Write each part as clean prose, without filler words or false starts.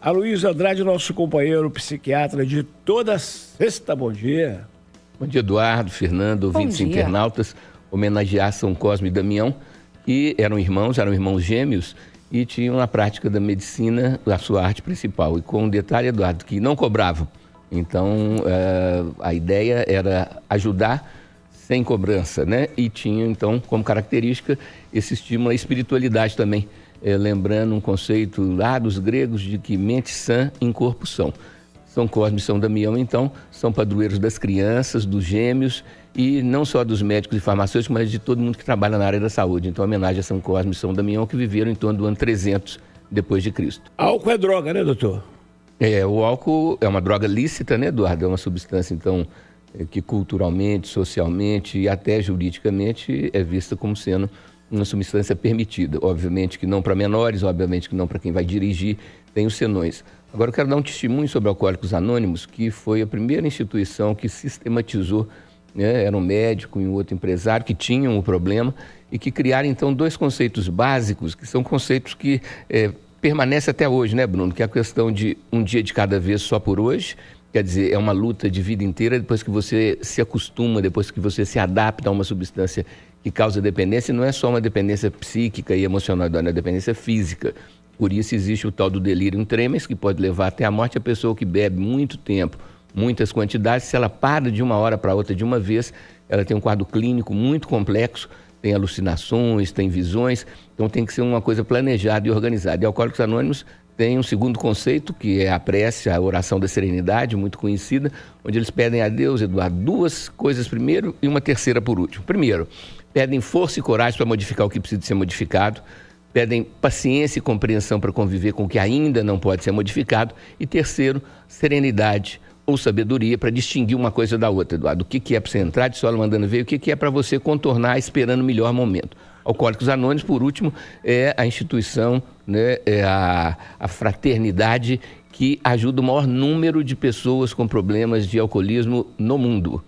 Aloysio Andrade, nosso companheiro psiquiatra de toda sexta. Bom dia. Bom dia, Eduardo, Fernando, ouvintes internautas. Homenagear São Cosme e Damião, que eram irmãos gêmeos e tinham na prática da medicina a sua arte principal. E com um detalhe, Eduardo, que não cobravam. Então, a ideia era ajudar sem cobrança, né? E tinha, então, como característica, esse estímulo à espiritualidade também. Lembrando um conceito lá dos gregos de que mente sã em corpo são. São Cosme e São Damião, então, são padroeiros das crianças, dos gêmeos e não só dos médicos e farmacêuticos, mas de todo mundo que trabalha na área da saúde. Então, homenagem a São Cosme e São Damião, que viveram em torno do ano 300 depois de Cristo. Álcool é droga, né, doutor? O álcool é uma droga lícita, né, Eduardo? É uma substância, então, que culturalmente, socialmente e até juridicamente é vista como sendo uma substância permitida. Obviamente que não para menores, obviamente que não para quem vai dirigir, tem os senões. Agora eu quero dar um testemunho sobre Alcoólicos Anônimos, que foi a primeira instituição que sistematizou, né, era um médico e um outro empresário que tinham o problema e que criaram então dois conceitos básicos, que são conceitos que permanecem até hoje, né, Bruno? Que é a questão de um dia de cada vez só por hoje. Quer dizer, é uma luta de vida inteira, depois que você se acostuma, depois que você se adapta a uma substância que causa dependência, não é só uma dependência psíquica e emocional, é uma dependência física. Por isso existe o tal do delirium tremens, que pode levar até a morte. A pessoa que bebe muito tempo, muitas quantidades, se ela para de uma hora para outra de uma vez, ela tem um quadro clínico muito complexo, tem alucinações, tem visões, então tem que ser uma coisa planejada e organizada. E Alcoólicos Anônimos tem um segundo conceito, que é a prece, a oração da serenidade, muito conhecida, onde eles pedem a Deus, Eduardo, duas coisas primeiro e uma terceira por último. Primeiro, pedem força e coragem para modificar o que precisa ser modificado, pedem paciência e compreensão para conviver com o que ainda não pode ser modificado, e terceiro, serenidade ou sabedoria para distinguir uma coisa da outra, Eduardo. O que é para você entrar de sola mandando ver, o que é para você contornar esperando o melhor momento. Alcoólicos Anônimos, por último, é a instituição, né, é a fraternidade que ajuda o maior número de pessoas com problemas de alcoolismo no mundo.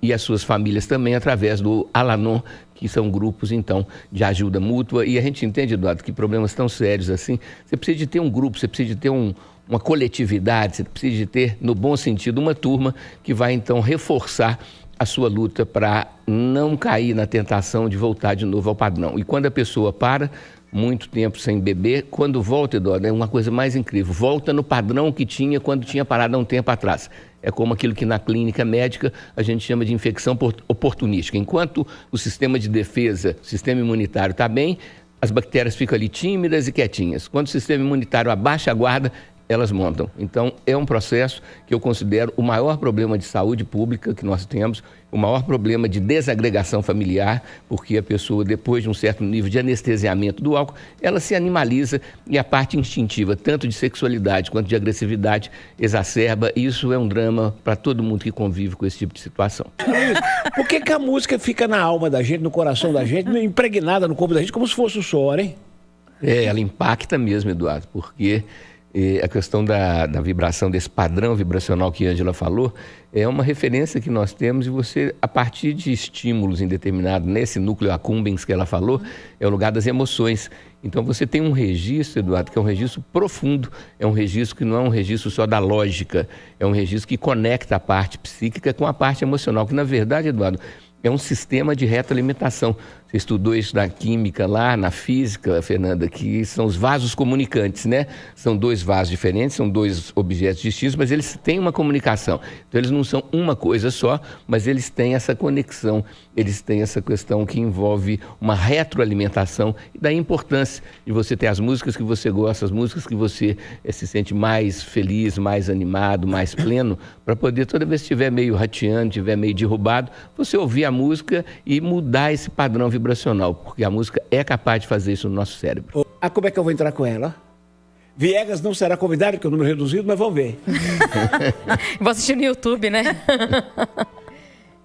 E as suas famílias também, através do Al-Anon, que são grupos, então, de ajuda mútua. E a gente entende, Eduardo, que problemas tão sérios assim, você precisa de ter um grupo, você precisa de ter uma coletividade, você precisa de ter, no bom sentido, uma turma que vai, então, reforçar a sua luta para não cair na tentação de voltar de novo ao padrão. E quando a pessoa para muito tempo sem beber, quando volta, Eduardo, é uma coisa mais incrível, volta no padrão que tinha quando tinha parado há um tempo atrás. É como aquilo que na clínica médica a gente chama de infecção oportunística. Enquanto o sistema de defesa, o sistema imunitário está bem, as bactérias ficam ali tímidas e quietinhas. Quando o sistema imunitário abaixa a guarda, elas montam. Então, é um processo que eu considero o maior problema de saúde pública que nós temos, o maior problema de desagregação familiar, porque a pessoa, depois de um certo nível de anestesiamento do álcool, ela se animaliza e a parte instintiva, tanto de sexualidade quanto de agressividade, exacerba. Isso é um drama para todo mundo que convive com esse tipo de situação. Por que a música fica na alma da gente, no coração da gente, impregnada no corpo da gente, como se fosse o suor, hein? Ela impacta mesmo, Eduardo, porque a questão da vibração, desse padrão vibracional que a Ângela falou, é uma referência que nós temos, e você, a partir de estímulos indeterminados, nesse núcleo accumbens que ela falou, é o lugar das emoções. Então você tem um registro, Eduardo, que é um registro profundo, é um registro que não é um registro só da lógica, é um registro que conecta a parte psíquica com a parte emocional, que na verdade, Eduardo, é um sistema de retroalimentação. Você estudou isso na química lá, na física, Fernanda, que são os vasos comunicantes, né? São dois vasos diferentes, são dois objetos distintos, mas eles têm uma comunicação. Então eles não são uma coisa só, mas eles têm essa conexão, eles têm essa questão que envolve uma retroalimentação, e daí a importância de você ter as músicas que você gosta, as músicas que você se sente mais feliz, mais animado, mais pleno, para poder, toda vez que estiver meio rateando, estiver meio derrubado, você ouvir a música e mudar esse padrão vibracional, porque a música é capaz de fazer isso no nosso cérebro. Como é que eu vou entrar com ela? Viegas não será convidado, porque é um número reduzido, mas vamos ver. Vou assistir no YouTube, né?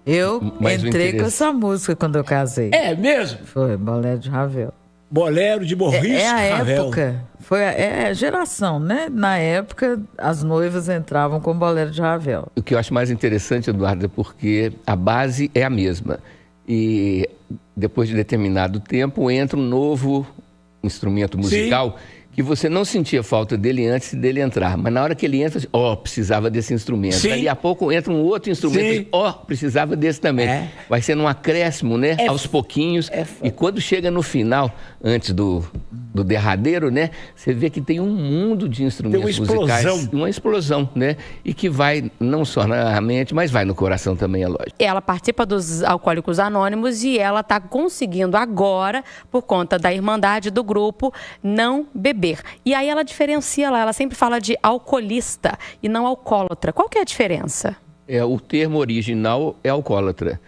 Eu entrei com essa música quando eu casei. É mesmo? Foi, Bolero de Ravel. Bolero de Maurice Ravel. Época, foi a geração, né? Na época, as noivas entravam com Bolero de Ravel. O que eu acho mais interessante, Eduardo, é porque a base é a mesma. E depois de determinado tempo entra um novo instrumento musical, que você não sentia falta dele antes dele entrar. Mas na hora que ele entra, você, precisava desse instrumento. Sim. Dali a pouco entra um outro instrumento, precisava desse também. Vai sendo um acréscimo, né? Aos pouquinhos. E quando chega no final, antes do derradeiro, né? Você vê que tem um mundo de instrumentos musicais. Uma explosão, né? E que vai não só na mente, mas vai no coração também, é lógico. Ela participa dos Alcoólicos Anônimos e ela está conseguindo agora, por conta da irmandade do grupo, não beber. E aí ela diferencia lá, ela sempre fala de alcoolista e não alcoólatra. Qual que é a diferença? O termo original é alcoólatra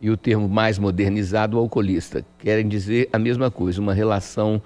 e o termo mais modernizado, alcoolista. Querem dizer a mesma coisa, uma relação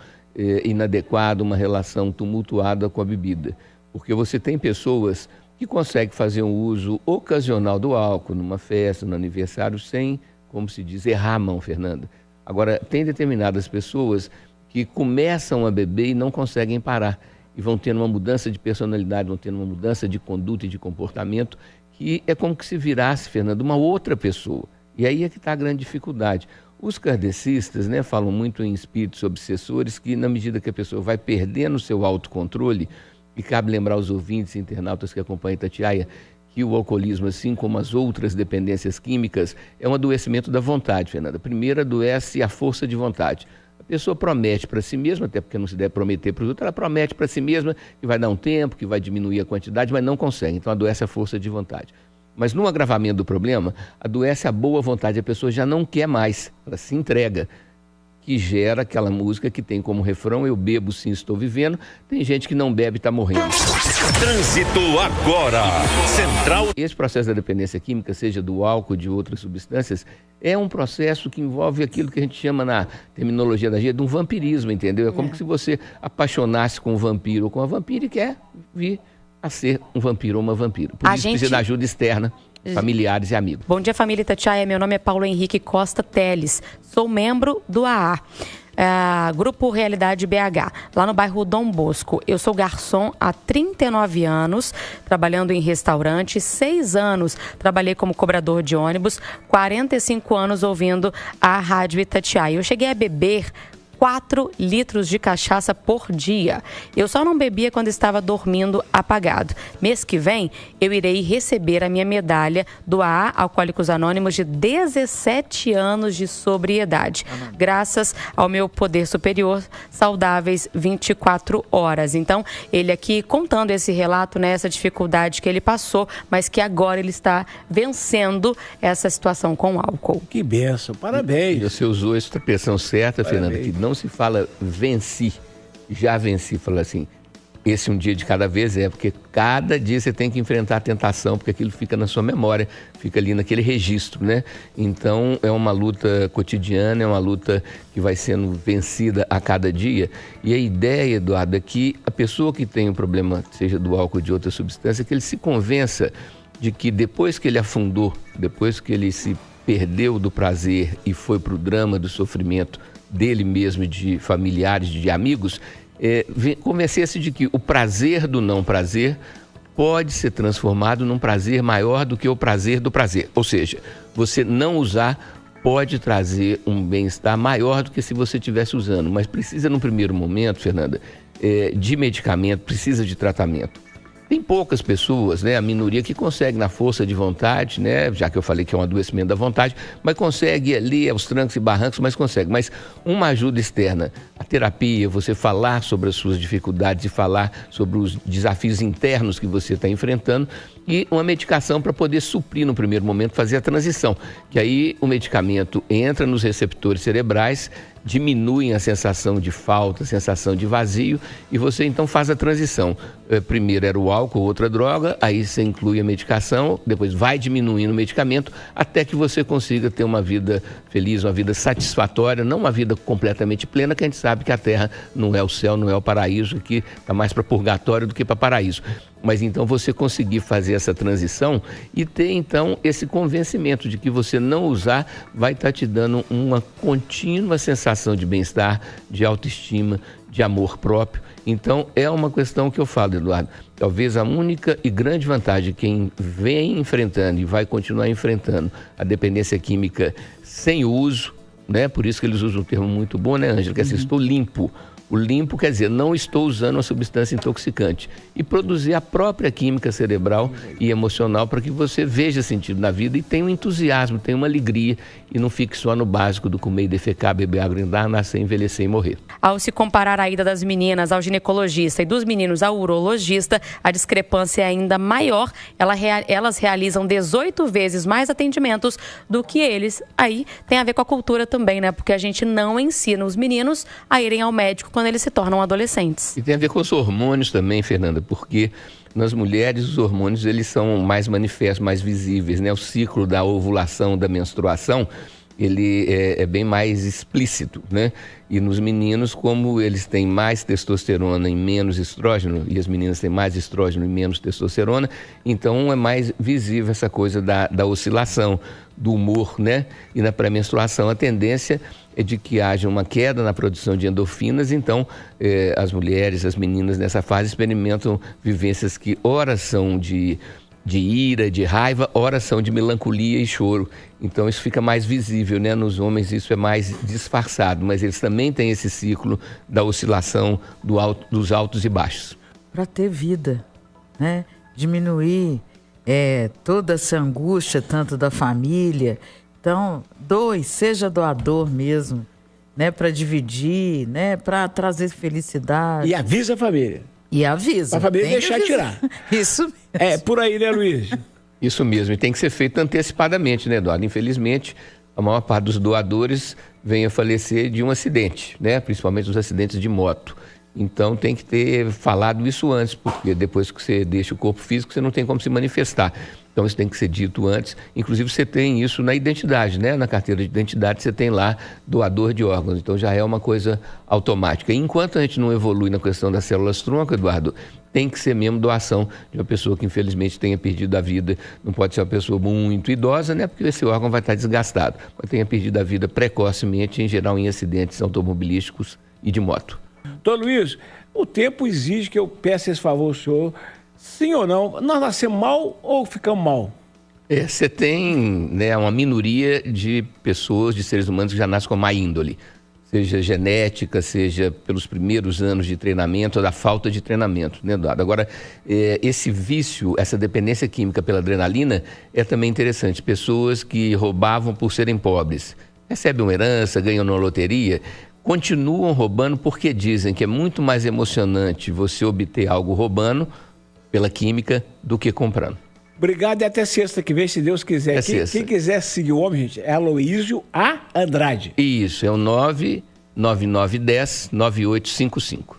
inadequada, uma relação tumultuada com a bebida. Porque você tem pessoas que conseguem fazer um uso ocasional do álcool, numa festa, no aniversário, sem, como se diz, errar a mão, Fernanda. Agora, tem determinadas pessoas que começam a beber e não conseguem parar. E vão tendo uma mudança de personalidade, vão tendo uma mudança de conduta e de comportamento, que é como que se virasse, Fernando, uma outra pessoa. E aí é que está a grande dificuldade. Os kardecistas, né, falam muito em espíritos obsessores, que na medida que a pessoa vai perdendo o seu autocontrole, e cabe lembrar aos ouvintes e internautas que acompanham Itatiaia, que o alcoolismo, assim como as outras dependências químicas, é um adoecimento da vontade, Fernanda. Primeiro adoece a força de vontade. A pessoa promete para si mesma, até porque não se deve prometer para os outros, ela promete para si mesma que vai dar um tempo, que vai diminuir a quantidade, mas não consegue. Então adoece a força de vontade. Mas no agravamento do problema, adoece a boa vontade. A pessoa já não quer mais, ela se entrega, que gera aquela música que tem como refrão: eu bebo sim, estou vivendo. Tem gente que não bebe e está morrendo. Trânsito agora. Central. Esse processo da dependência química, seja do álcool ou de outras substâncias, é um processo que envolve aquilo que a gente chama na terminologia da gente de um vampirismo, entendeu? É como se você apaixonasse com um vampiro ou com uma vampira e quer vir a ser um vampiro ou uma vampira. Por isso precisa da ajuda externa, familiares e amigos. Bom dia, família Itatiaia. Meu nome é Paulo Henrique Costa Teles. Sou membro do AA. Grupo Realidade BH, lá no bairro Dom Bosco. Eu sou garçom há 39 anos, trabalhando em restaurante, 6 anos trabalhei como cobrador de ônibus, 45 anos ouvindo a Rádio Itatiaia. Eu cheguei a beber 4 litros de cachaça por dia. Eu só não bebia quando estava dormindo apagado. Mês que vem, eu irei receber a minha medalha do AA Alcoólicos Anônimos de 17 anos de sobriedade. Graças ao meu poder superior, saudáveis 24 horas. Então, ele aqui contando esse relato, né, essa dificuldade que ele passou, mas que agora ele está vencendo essa situação com o álcool. Que bênção, parabéns. Você usou a expressão certa, Fernanda, que não se fala venci, já venci, fala assim, esse um dia de cada vez, porque cada dia você tem que enfrentar a tentação, porque aquilo fica na sua memória, fica ali naquele registro, né? Então é uma luta cotidiana, é uma luta que vai sendo vencida a cada dia. E a ideia, Eduardo, é que a pessoa que tem um problema, seja do álcool ou de outra substância, que ele se convença de que depois que ele afundou, depois que ele se perdeu do prazer e foi para o drama do sofrimento dele mesmo, de familiares, de amigos, convencer-se de que o prazer do não prazer pode ser transformado num prazer maior do que o prazer do prazer. Ou seja, você não usar pode trazer um bem-estar maior do que se você estivesse usando, mas precisa, num primeiro momento, Fernanda, de medicamento, precisa de tratamento. Tem poucas pessoas, né, a minoria, que consegue na força de vontade, né, já que eu falei que é um adoecimento da vontade, mas consegue ali aos trancos e barrancos, mas consegue. Mas uma ajuda externa, a terapia, você falar sobre as suas dificuldades e falar sobre os desafios internos que você está enfrentando, e uma medicação para poder suprir no primeiro momento, fazer a transição, que aí o medicamento entra nos receptores cerebrais, diminuem a sensação de falta, a sensação de vazio, e você então faz a transição. Primeiro era o álcool, outra droga, aí você inclui a medicação, depois vai diminuindo o medicamento, até que você consiga ter uma vida feliz, uma vida satisfatória, não uma vida completamente plena, que a gente sabe que a Terra não é o céu, não é o paraíso, que está mais para purgatório do que para paraíso. Mas então você conseguir fazer essa transição e ter então esse convencimento de que você não usar vai estar te dando uma contínua sensação de bem-estar, de autoestima, de amor próprio. Então é uma questão que eu falo, Eduardo, talvez a única e grande vantagem de quem vem enfrentando e vai continuar enfrentando a dependência química sem uso, né? Por isso que eles usam um termo muito bom, né, Ângela? Que é assim, estou limpo. O limpo quer dizer, não estou usando uma substância intoxicante. E produzir a própria química cerebral e emocional para que você veja sentido na vida e tenha um entusiasmo, tenha uma alegria e não fique só no básico do comer e defecar, beber água, brindar, nascer, envelhecer e morrer. Ao se comparar a ida das meninas ao ginecologista e dos meninos ao urologista, a discrepância é ainda maior. Elas realizam 18 vezes mais atendimentos do que eles. Aí tem a ver com a cultura também, né? Porque a gente não ensina os meninos a irem ao médico quando eles se tornam adolescentes. E tem a ver com os hormônios também, Fernanda, porque nas mulheres os hormônios eles são mais manifestos, mais visíveis, né? O ciclo da ovulação, da menstruação, ele é bem mais explícito, né? E nos meninos, como eles têm mais testosterona e menos estrógeno, e as meninas têm mais estrógeno e menos testosterona, então é mais visível essa coisa da oscilação, do humor, né? E na pré-menstruação a tendência é de que haja uma queda na produção de endorfinas, então as mulheres, as meninas nessa fase experimentam vivências que ora são de ira, de raiva, ora são de melancolia e choro. Então isso fica mais visível, né? Nos homens isso é mais disfarçado, mas eles também têm esse ciclo da oscilação dos altos e baixos. Para ter vida, né? Diminuir toda essa angústia, tanto da família. Então, seja doador mesmo, né? Para dividir, né? Para trazer felicidade. E avisa a família. E avisa. A família deixar tirar. Isso mesmo. É, por aí, né, Luiz? Isso mesmo, e tem que ser feito antecipadamente, né, Eduardo? Infelizmente, a maior parte dos doadores vem a falecer de um acidente, né? Principalmente os acidentes de moto. Então tem que ter falado isso antes, porque depois que você deixa o corpo físico, você não tem como se manifestar. Então isso tem que ser dito antes. Inclusive você tem isso na identidade, né? Na carteira de identidade você tem lá doador de órgãos. Então já é uma coisa automática. E enquanto a gente não evolui na questão das células-tronco, Eduardo, tem que ser mesmo doação de uma pessoa que infelizmente tenha perdido a vida. Não pode ser uma pessoa muito idosa, né? Porque esse órgão vai estar desgastado. Mas tenha perdido a vida precocemente, em geral em acidentes automobilísticos e de moto. Doutor Luiz, o tempo exige que eu peça esse favor ao senhor, sim ou não, nós nascemos mal ou ficamos mal? Você tem, né, uma minoria de pessoas, de seres humanos que já nascem com má índole, seja genética, seja pelos primeiros anos de treinamento ou da falta de treinamento, né, Eduardo? Agora, esse vício, essa dependência química pela adrenalina é também interessante. Pessoas que roubavam por serem pobres, recebem uma herança, ganham na loteria, continuam roubando porque dizem que é muito mais emocionante você obter algo roubando pela química do que comprando. Obrigado e até sexta que vem, se Deus quiser. Quem quiser seguir o homem, gente, é Aloísio A. Andrade. Isso, é o 99910-9855.